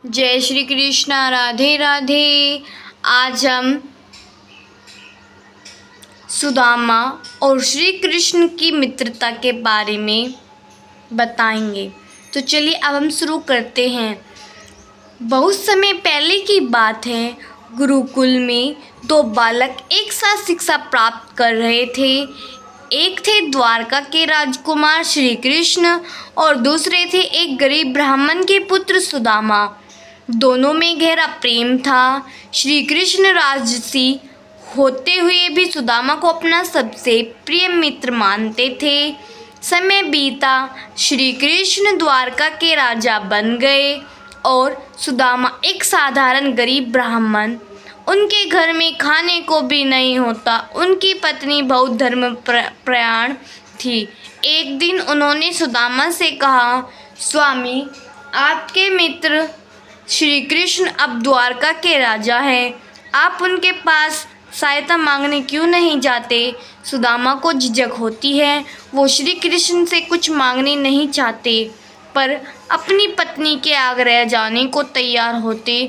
जय श्री कृष्ण, राधे राधे। आज हम सुदामा और श्री कृष्ण की मित्रता के बारे में बताएंगे। तो चलिए अब हम शुरू करते हैं। बहुत समय पहले की बात है, गुरुकुल में दो बालक एक साथ शिक्षा प्राप्त कर रहे थे। एक थे द्वारका के राजकुमार श्री कृष्ण और दूसरे थे एक गरीब ब्राह्मण के पुत्र सुदामा। दोनों में गहरा प्रेम था। श्री कृष्ण राजसी होते हुए भी सुदामा को अपना सबसे प्रिय मित्र मानते थे। समय बीता, श्री कृष्ण द्वारका के राजा बन गए और सुदामा एक साधारण गरीब ब्राह्मण। उनके घर में खाने को भी नहीं होता। उनकी पत्नी बहुत धर्मपरायण थी। एक दिन उन्होंने सुदामा से कहा, स्वामी, आपके मित्र श्री कृष्ण अब द्वारका के राजा हैं। आप उनके पास सहायता मांगने क्यों नहीं जाते? सुदामा को झिझक होती है। वो श्री कृष्ण से कुछ मांगने नहीं चाहते, पर अपनी पत्नी के आग्रह जाने को तैयार होते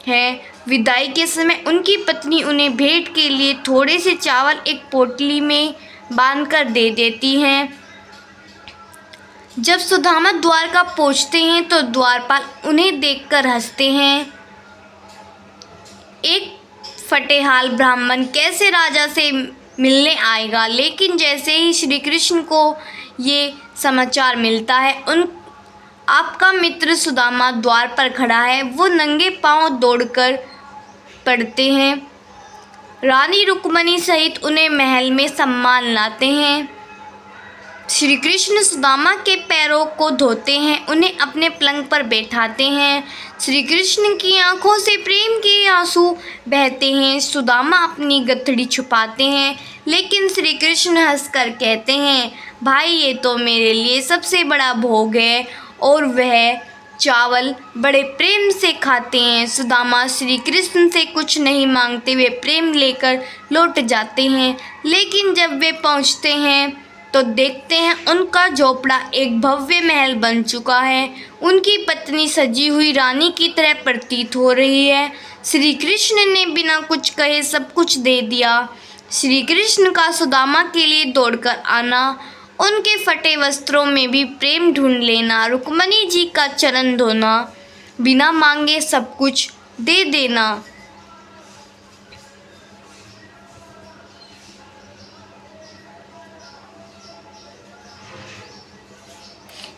हैं। विदाई के समय उनकी पत्नी उन्हें भेंट के लिए थोड़े से चावल एक पोटली में बांधकर दे देती हैं। जब सुदामा द्वारका पहुंचते हैं तो द्वारपाल उन्हें देखकर हंसते हैं। एक फटेहाल ब्राह्मण कैसे राजा से मिलने आएगा? लेकिन जैसे ही श्री कृष्ण को ये समाचार मिलता है, आपका मित्र सुदामा द्वार पर खड़ा है। वो नंगे पांव दौड़कर पड़ते हैं। रानी रुक्मणी सहित उन्हें महल में सम्मान लाते हैं। श्री कृष्ण सुदामा के पैरों को धोते हैं, उन्हें अपने पलंग पर बैठाते हैं। श्री कृष्ण की आंखों से प्रेम के आंसू बहते हैं। सुदामा अपनी गठड़ी छुपाते हैं, लेकिन श्री कृष्ण हंसकर कहते हैं, भाई, ये तो मेरे लिए सबसे बड़ा भोग है। और वह चावल बड़े प्रेम से खाते हैं। सुदामा श्री कृष्ण से कुछ नहीं मांगते हुए प्रेम लेकर लौट जाते हैं। लेकिन जब वे पहुंचते हैं तो देखते हैं उनका झोपड़ा एक भव्य महल बन चुका है। उनकी पत्नी सजी हुई रानी की तरह प्रतीत हो रही है। श्री कृष्ण ने बिना कुछ कहे सब कुछ दे दिया। श्री कृष्ण का सुदामा के लिए दौड़कर आना, उनके फटे वस्त्रों में भी प्रेम ढूंढ लेना, रुक्मणी जी का चरण धोना, बिना मांगे सब कुछ दे देना।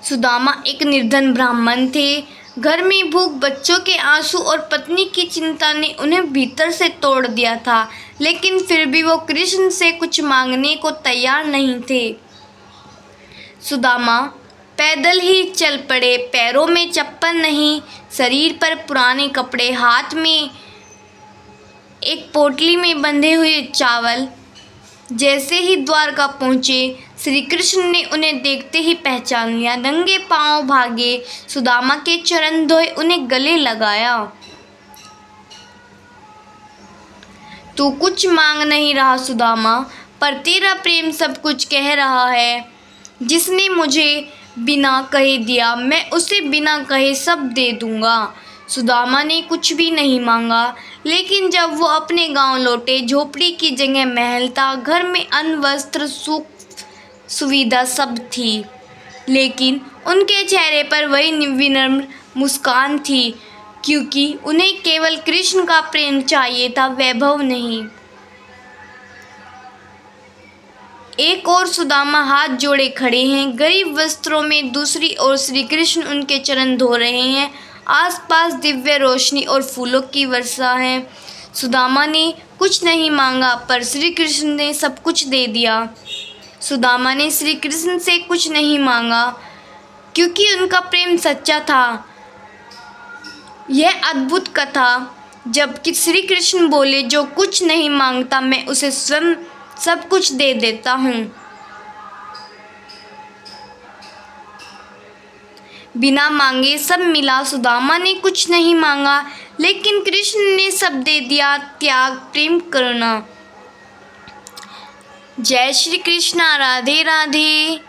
सुदामा एक निर्धन ब्राह्मण थे। घर में भूख, बच्चों के आंसू और पत्नी की चिंता ने उन्हें भीतर से तोड़ दिया था। लेकिन फिर भी वो कृष्ण से कुछ मांगने को तैयार नहीं थे। सुदामा पैदल ही चल पड़े। पैरों में चप्पल नहीं, शरीर पर पुराने कपड़े, हाथ में एक पोटली में बंधे हुए चावल। जैसे ही द्वारका पहुँचे, श्री कृष्ण ने उन्हें देखते ही पहचान लिया। नंगे पांव भागे, सुदामा के चरण धोए, उन्हें गले लगाया। तू कुछ मांग नहीं रहा सुदामा, पर तेरा प्रेम सब कुछ कह रहा है। जिसने मुझे बिना कहे दिया, मैं उसे बिना कहे सब दे दूंगा। सुदामा ने कुछ भी नहीं मांगा, लेकिन जब वो अपने गांव लौटे, झोपड़ी की जगह महल था। घर में अन्न, वस्त्र, सुख सुविधा सब थी, लेकिन उनके चेहरे पर वही विनम्र मुस्कान थी, क्योंकि उन्हें केवल कृष्ण का प्रेम चाहिए था, वैभव नहीं। एक और सुदामा हाथ जोड़े खड़े हैं, गरीब वस्त्रों में। दूसरी ओर श्री कृष्ण उनके चरण धो रहे हैं। आसपास दिव्य रोशनी और फूलों की वर्षा है। सुदामा ने कुछ नहीं मांगा, पर श्री कृष्ण ने सब कुछ दे दिया। सुदामा ने श्री कृष्ण से कुछ नहीं मांगा, क्योंकि उनका प्रेम सच्चा था। यह अद्भुत कथा, जबकि श्री कृष्ण बोले, जो कुछ नहीं मांगता मैं उसे स्वयं सब कुछ दे देता हूँ। बिना मांगे सब मिला। सुदामा ने कुछ नहीं मांगा, लेकिन कृष्ण ने सब दे दिया। त्याग, प्रेम, करुणा। जय श्री कृष्ण, राधे राधे।